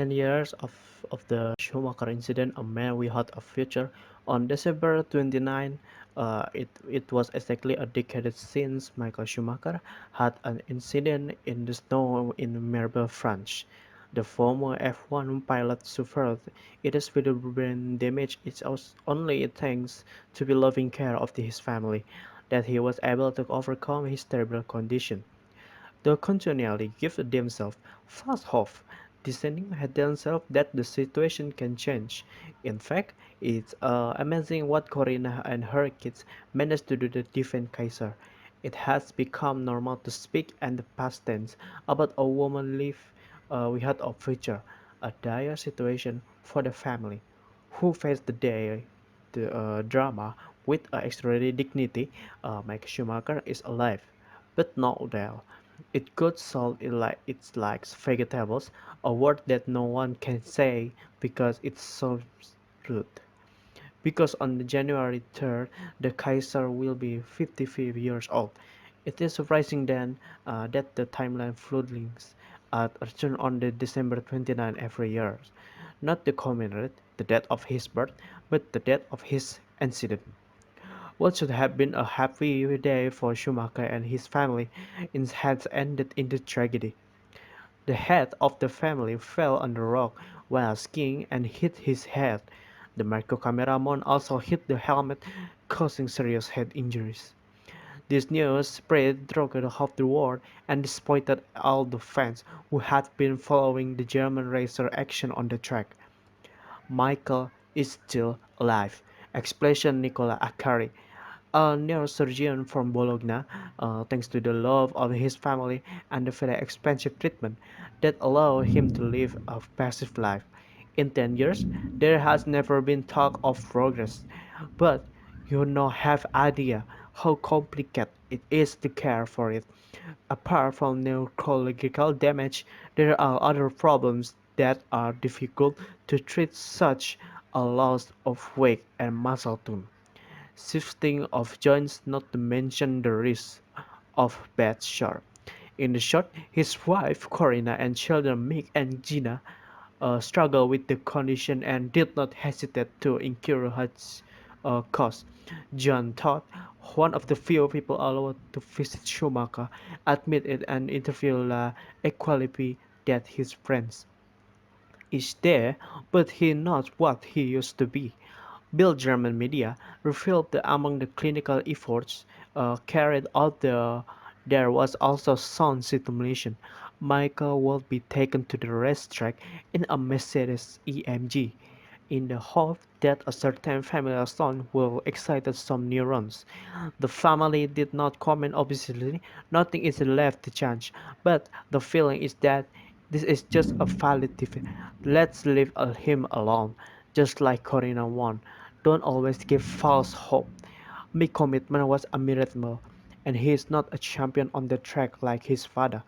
10 years of the Schumacher incident, a man without a future. On December 29, it was exactly a decade since Michael Schumacher had an incident in the snow in Marble, France. The former F1 pilot suffered irreversible brain damage. It was only thanks to the loving care of his family that he was able to overcome his terrible condition. They continually give themselves false hope, deciding themselves that the situation can change. In fact, it's amazing what Corina and her kids managed to do to defend Kaiser. It has become normal to speak in the past tense about a woman live without a future, a dire situation for the family, who faced the drama with extraordinary dignity. Mike Schumacher is alive, but not dead. It got sold it's like vegetables, a word that no one can say because it's so rude. Because on January 3rd, the Kaiser will be 55 years old. It is surprising then that the timeline floodlings return on the December 29 every year. Not the commemorate the death of his birth, but the death of his incident. What should have been a happy day for Schumacher and his family has ended in tragedy. The head of the family fell on the rock while skiing and hit his head. The micro cameraman also hit the helmet, causing serious head injuries. This news spread throughout the world and disappointed all the fans who had been following the German racer action on the track. Michael is still alive, explained Nicola Accari, a neurosurgeon from Bologna, thanks to the love of his family and the very expensive treatment that allowed him to live a passive life. In 10 years, there has never been talk of progress, but you no have idea how complicated it is to care for it. Apart from neurological damage, there are other problems that are difficult to treat, such as loss of weight and muscle tone, shifting of joints, not to mention the risk of bad shock. In the short, his wife Corina and children Mick and Gina struggled with the condition and did not hesitate to incur such costs. John Todd, one of the few people allowed to visit Schumacher, admitted in an interview La Equality that his friends is there, but he not what he used to be. Bill German media revealed that among the clinical efforts carried out there was also sound simulation. Michael would be taken to the racetrack in a Mercedes EMG in the hope that a certain familiar sound will excite some neurons. The family did not comment obviously, nothing is left to chance, but the feeling is that this is just a palliative. Let's leave him alone, just like Corina one. Don't always give false hope. My commitment was a miracle, and he is not a champion on the track like his father.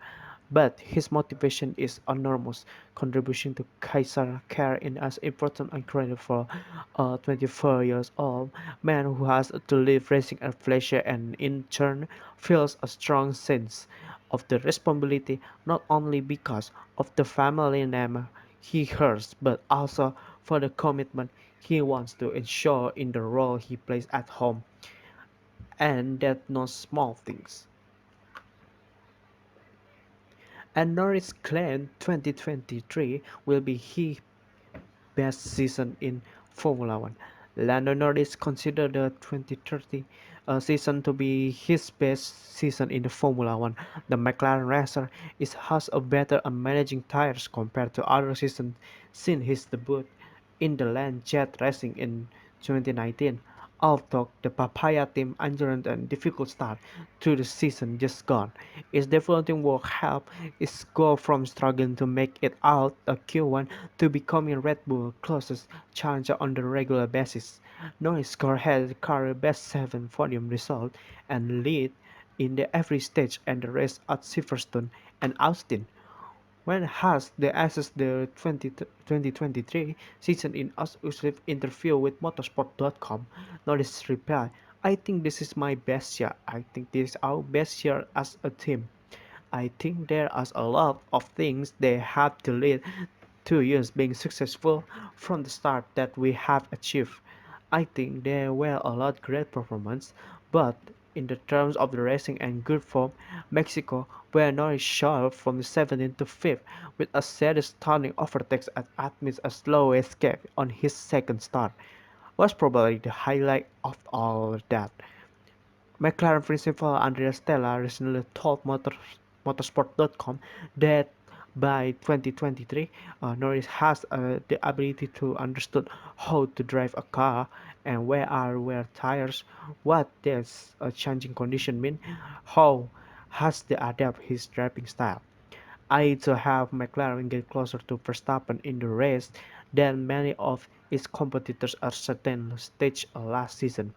But his motivation is enormous, contribution to Kaiser care in as important and credible for a 24 years old man who has to live racing at pleasure and in turn feels a strong sense of the responsibility not only because of the family name he hears but also for the commitment he wants to ensure in the role he plays at home, and that no small things. And Norris claimed 2023 will be his best season in Formula One. Lando Norris considered the 2030 season to be his best season in the Formula One. The McLaren racer has a better at managing tires compared to other seasons since his debut in the land jet racing in 2019. Although the Papaya team endured a difficult start to the season just gone, its developing work helped its go from struggling to make it out of Q1 to becoming Red Bull's closest challenger on a regular basis. Norris had a career-best 7 podium result and lead in every stage and the race at Silverstone and Austin. When asked the assess the 2023 season in an exclusive interview with Motorsport.com, Norris replied, "I think this is my best year. I think this is our best year as a team. I think there are a lot of things they have to lead 2 years being successful from the start that we have achieved. I think there were a lot great performance, but in the terms of the racing and good form, Mexico were not short from the 17th to 5th with a series stunning overtakes and admits a slow escape on his second start was probably the highlight of all that. McLaren principal Andrea Stella recently told Motorsport.com that by 2023, Norris has the ability to understand how to drive a car and where are wear tires, what does a changing condition mean, how has to adapt his driving style. I to have McLaren get closer to Verstappen in the race than many of its competitors at certain stage last season.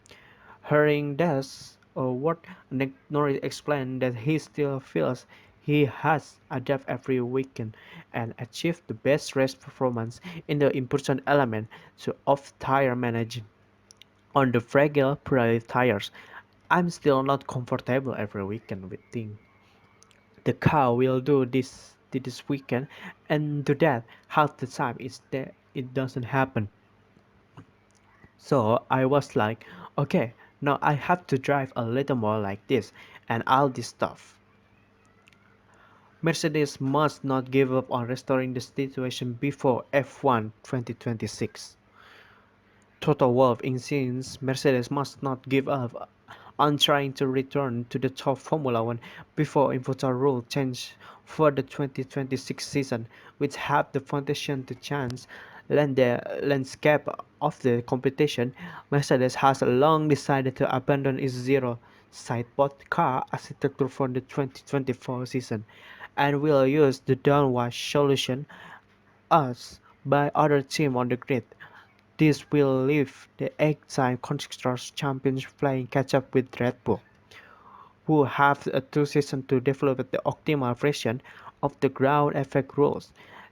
Hearing this, what Nick Norris explained that he still feels he has adapted every weekend and achieved the best race performance in the important element of tire management on the fragile Pirelli tires. I'm still not comfortable every weekend with things the car will do this weekend, and do that half the time it doesn't happen. So I was like, okay, now I have to drive a little more like this and all this stuff. Mercedes must not give up on restoring the situation before F1 2026. Total Wolff insists Mercedes must not give up on trying to return to the top Formula One before InfoTar rule change for the 2026 season, which have the foundation to change the landscape of the competition. Mercedes has long decided to abandon its zero sidepod car architecture for the 2024 season and will use the downwash solution as by other team on the grid. This will leave the eight-time Constructors' Champions playing catch-up with Red Bull, who have 2 seasons to develop the optimal version of the ground effect rules.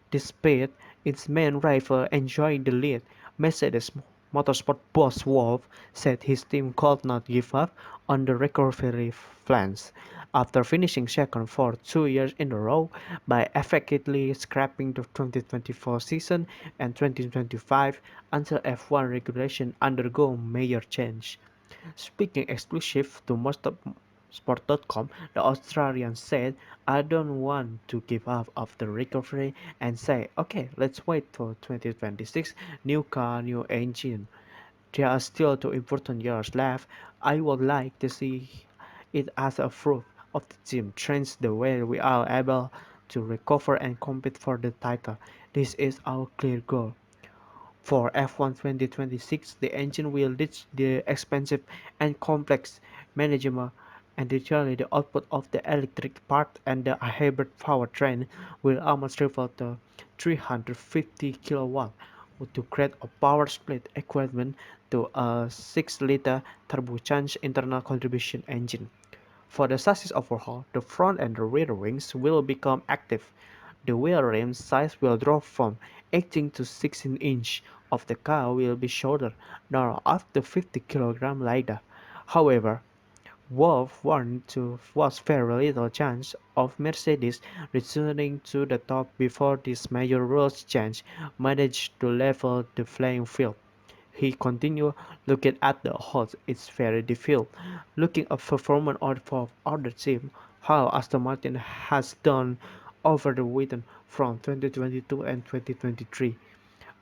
Despite its main rival enjoying the lead, Mercedes Motorsport boss Wolff said his team could not give up on the recovery plans after finishing second for 2 years in a row by effectively scrapping the 2024 season and 2025 until F1 regulation undergo major change. Speaking exclusive to Motorsport.com, the Australian said, I don't want to give up of the recovery and say, okay, let's wait for 2026, new car, new engine. There are still 2 important years left. I would like to see it as a fruit of the team trends the way we are able to recover and compete for the title. This is our clear goal. For F1 2026, the engine will ditch the expensive and complex management and entirely the output of the electric part and the hybrid powertrain will almost triple to 350 kilowatt to create a power split equivalent to a 6-liter turbocharged internal combustion engine. For the chassis overhaul, the front and the rear wings will become active. The wheel rim size will drop from 18 to 16 inch of the car will be shorter, now up to 50 kg lighter. However, Wolff warned there was very little chance of Mercedes returning to the top before this major rules change managed to level the playing field. He continued, looking at the odds it's very difficult. Looking at performance of other teams, how Aston Martin has done over the weekend from 2022 and 2023.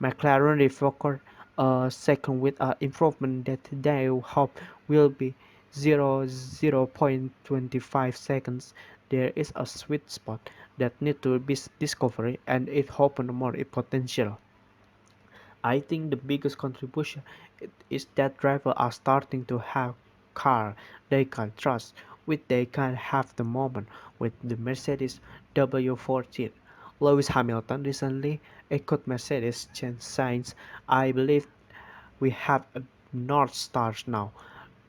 McLaren reported a second with an improvement that they hope will be 0.25 seconds. There is a sweet spot that needs to be discovered and it open more potential. I think the biggest contribution is that drivers are starting to have car they can trust, which they can have the moment with the Mercedes W14. Lewis Hamilton recently echoed Mercedes' change signs. I believe we have a North Star now,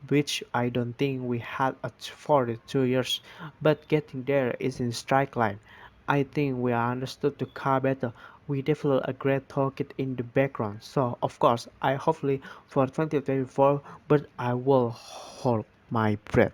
which I don't think we had at 42 years, but getting there is in strike line. I think we understood the car better. We developed a great toolkit in the background. So of course I hopefully for 2024, but I will hold my breath.